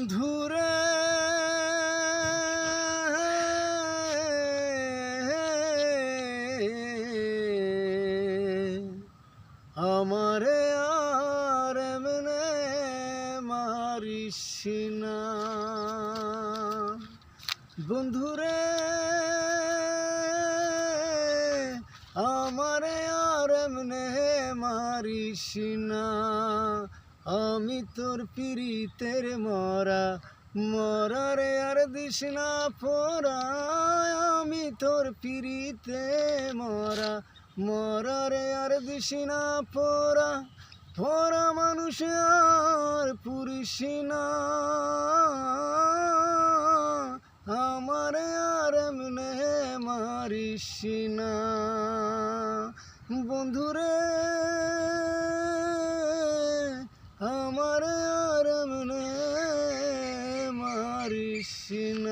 বন্ধুরে আমারে আর এমনে মারিস না। বন্ধুরে আমারে আর এমনে মারিস না। আমি তোর পিরিতের মরা, মরারে আর দিস না পোড়া। আমি তোর পিরিতে মরা, মরারে আর দিস না পোড়া। পোড়া মানুষ আর পুরিস না। আমারে আর এমনে মারিস না। বন্ধুরে আমারে আর এমনে মারিস না।